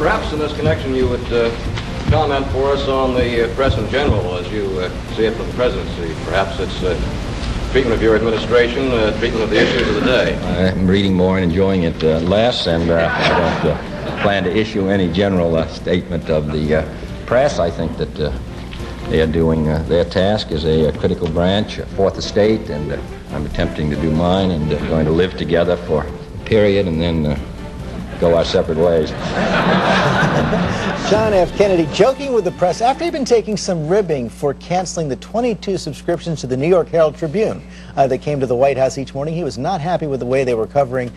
Perhaps in this connection you would comment for us on the press in general as you see it from the presidency. Perhaps it's treatment of your administration, treatment of the issues of the day. I'm reading more and enjoying it less, and I don't plan to issue any general statement of the press. I think that they are doing their task as a critical branch, fourth estate, and I'm attempting to do mine, and going to live together for a period and then go our separate ways. John F. Kennedy joking with the press after he'd been taking some ribbing for canceling the 22 subscriptions to the New York Herald Tribune that came to the White House each morning. He was not happy with the way they were covering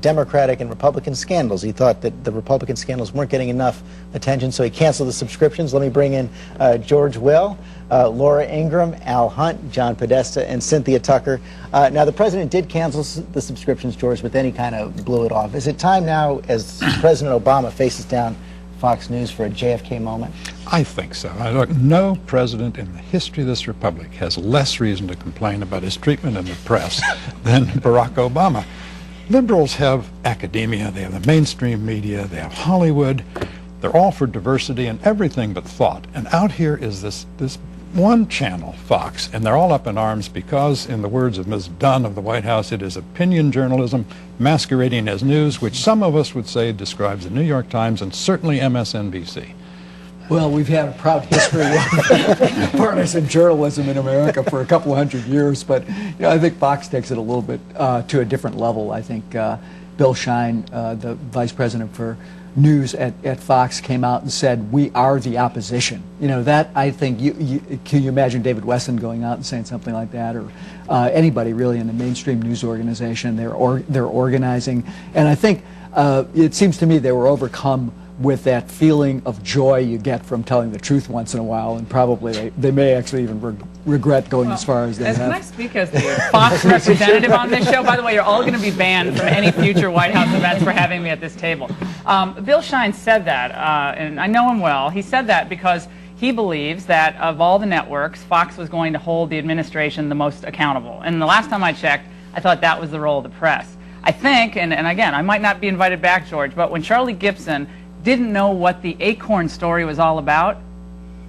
Democratic and Republican scandals. He thought that the Republican scandals weren't getting enough attention, so he canceled the subscriptions. Let me bring in George Will, Laura Ingraham, Al Hunt, John Podesta, and Cynthia Tucker. Now, the president did cancel the subscriptions, George, but then he kind of blew it off. Is it time now, as President Obama faces down Fox News, for a JFK moment? I think so. Look, no president in the history of this republic has less reason to complain about his treatment in the press than Barack Obama. Liberals have academia, they have the mainstream media, they have Hollywood. They're all for diversity and everything but thought. And out here is this one channel, Fox, and they're all up in arms because, in the words of Ms. Dunn of the White House, it is opinion journalism masquerading as news, which some of us would say describes the New York Times and certainly MSNBC. Well, we've had a proud history of partisan journalism in America for a couple of hundred years, but I think Fox takes it a little bit to a different level. I think Bill Shine, the vice president for news at Fox, came out and said, "We are the opposition." That, I think, can you imagine David Wesson going out and saying something like that, or anybody really in the mainstream news organization? They're organizing, and I think it seems to me they were overcome with that feeling of joy you get from telling the truth once in a while, and probably they may actually even regret going as far as they have. Can I speak as the Fox representative on this show? By the way, you're all going to be banned from any future White House events for having me at this table. Bill Shine said that, and I know him well. He said that because he believes that of all the networks, Fox was going to hold the administration the most accountable. And the last time I checked, I thought that was the role of the press. I think, and again, I might not be invited back, George, but when Charlie Gibson didn't know what the ACORN story was all about,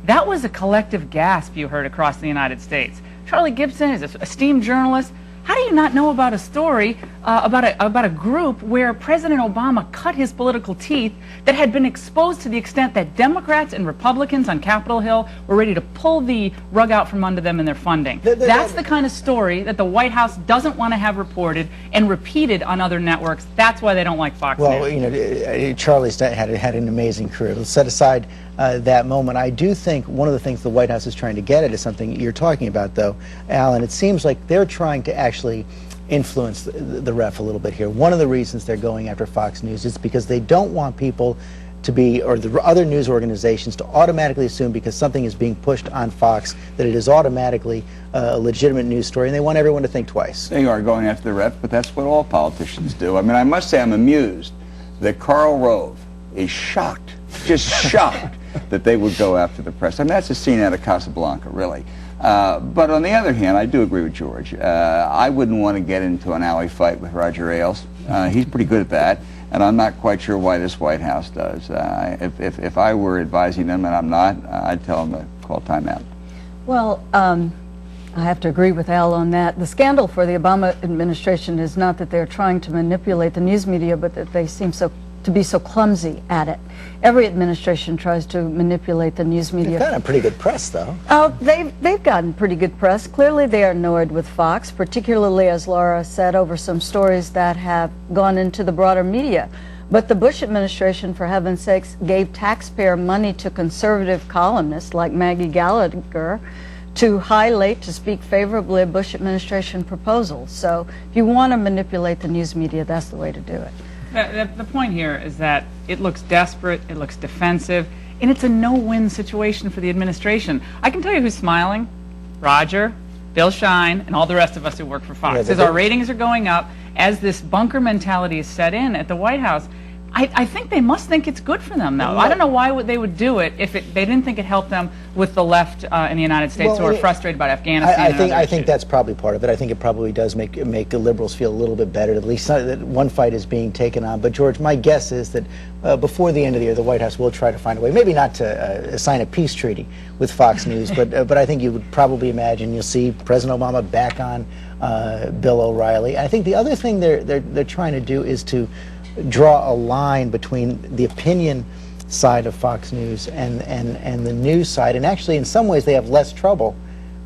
that was a collective gasp you heard across the United States. Charlie Gibson is an esteemed journalist. How do you not know about a story about a group where President Obama cut his political teeth that had been exposed to the extent that Democrats and Republicans on Capitol Hill were ready to pull the rug out from under them in their funding? That's the kind of story that the White House doesn't want to have reported and repeated on other networks. That's why they don't like Fox News. Well, Charlie's had an amazing career. Let's set aside that moment. I do think one of the things the White House is trying to get at is something you're talking about, though, Alan. It seems like they're trying to actually influence the ref a little bit here. One of the reasons they're going after Fox News is because they don't want people to be, or the other news organizations, to automatically assume because something is being pushed on Fox that it is automatically a legitimate news story, and they want everyone to think twice. They are going after the ref, but that's what all politicians do. I mean, I must say I'm amused that Karl Rove is shocked, just shocked, that they would go after the press. I mean, that's a scene out of Casablanca, really. But on the other hand, I do agree with George. I wouldn't want to get into an alley fight with Roger Ailes. He's pretty good at that, and I'm not quite sure why this White House does. If I were advising them, and I'm not, I'd tell them to call timeout. Well, I have to agree with Al on that. The scandal for the Obama administration is not that they're trying to manipulate the news media, but that they seem to be so clumsy at it. Every administration tries to manipulate the news media. They've gotten pretty good press, though. Oh, they've gotten pretty good press. Clearly, they are annoyed with Fox, particularly, as Laura said, over some stories that have gone into the broader media. But the Bush administration, for heaven's sakes, gave taxpayer money to conservative columnists like Maggie Gallagher to highlight, to speak favorably of Bush administration proposals. So if you want to manipulate the news media, that's the way to do it. The point here is that it looks desperate, it looks defensive, and it's a no-win situation for the administration. I can tell you who's smiling: Roger, Bill Shine, and all the rest of us who work for Fox. As our ratings are going up, as this bunker mentality is set in at the White House, I think they must think it's good for them, though. I don't know why they would do it if they didn't think it helped them with the left in the United States who are frustrated about Afghanistan. I think that's probably part of it. I think it probably does make the liberals feel a little bit better. At least that one fight is being taken on. But George, my guess is that before the end of the year, the White House will try to find a way, maybe not to sign a peace treaty with Fox News, but I think you would probably imagine you'll see President Obama back on Bill O'Reilly. I think the other thing they're trying to do is to draw a line between the opinion side of Fox News and the news side. And actually, in some ways, they have less trouble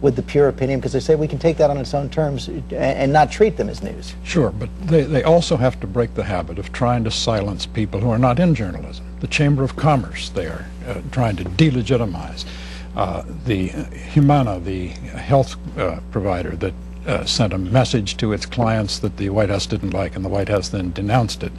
with the pure opinion because they say we can take that on its own terms and not treat them as news. Sure, but they also have to break the habit of trying to silence people who are not in journalism. The Chamber of Commerce, they are trying to delegitimize. The Humana, the health provider that sent a message to its clients that the White House didn't like, and the White House then denounced it.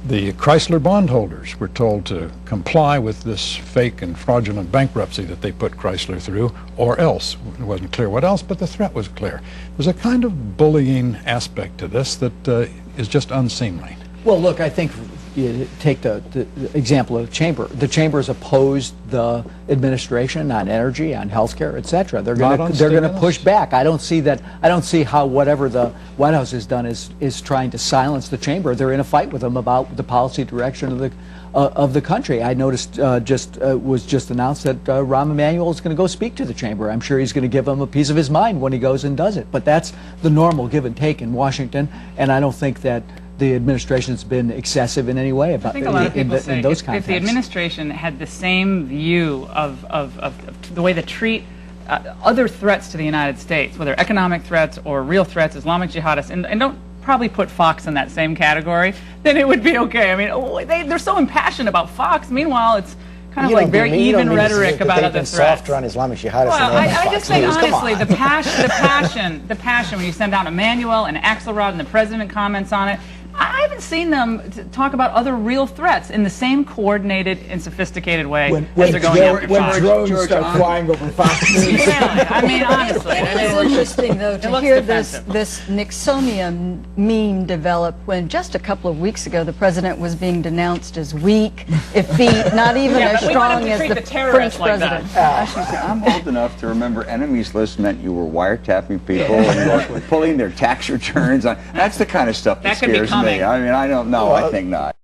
The Chrysler bondholders were told to comply with this fake and fraudulent bankruptcy that they put Chrysler through, or else. It wasn't clear what else, but the threat was clear. There's a kind of bullying aspect to this that is just unseemly. Well, look, I think you take the example of the Chamber. The Chamber has opposed the administration on energy, on healthcare, etc. They're going to push back. I don't see that. I don't see how whatever the White House has done is trying to silence the Chamber. They're in a fight with them about the policy direction of the country. I noticed was just announced that Rahm Emanuel is going to go speak to the Chamber. I'm sure he's going to give them a piece of his mind when he goes and does it. But that's the normal give and take in Washington, and I don't think that the administration's been excessive in any way about I think a lot of people say if the administration had the same view of the way they treat other threats to the United States, whether economic threats or real threats, Islamic jihadists, and don't probably put Fox in that same category, then it would be okay. I mean, they're so impassioned about Fox. Meanwhile, it's kind of like very even rhetoric about other threats. Softer on Islamic jihadists. Well, I just think honestly, the passion when you send out Emanuel and Axelrod and the president comments on it. I haven't seen them talk about other real threats in the same coordinated and sophisticated way as they're going after when Fox. drones start flying over Fox News. Really? I mean, honestly. It is interesting, though, to hear this Nixonian meme develop when just a couple of weeks ago the president was being denounced as weak, effete, not even as strong as the French president. I'm old enough to remember enemies list meant you were wiretapping people and you were pulling their tax returns. That's the kind of stuff that scares me. I mean, I don't know. I think not.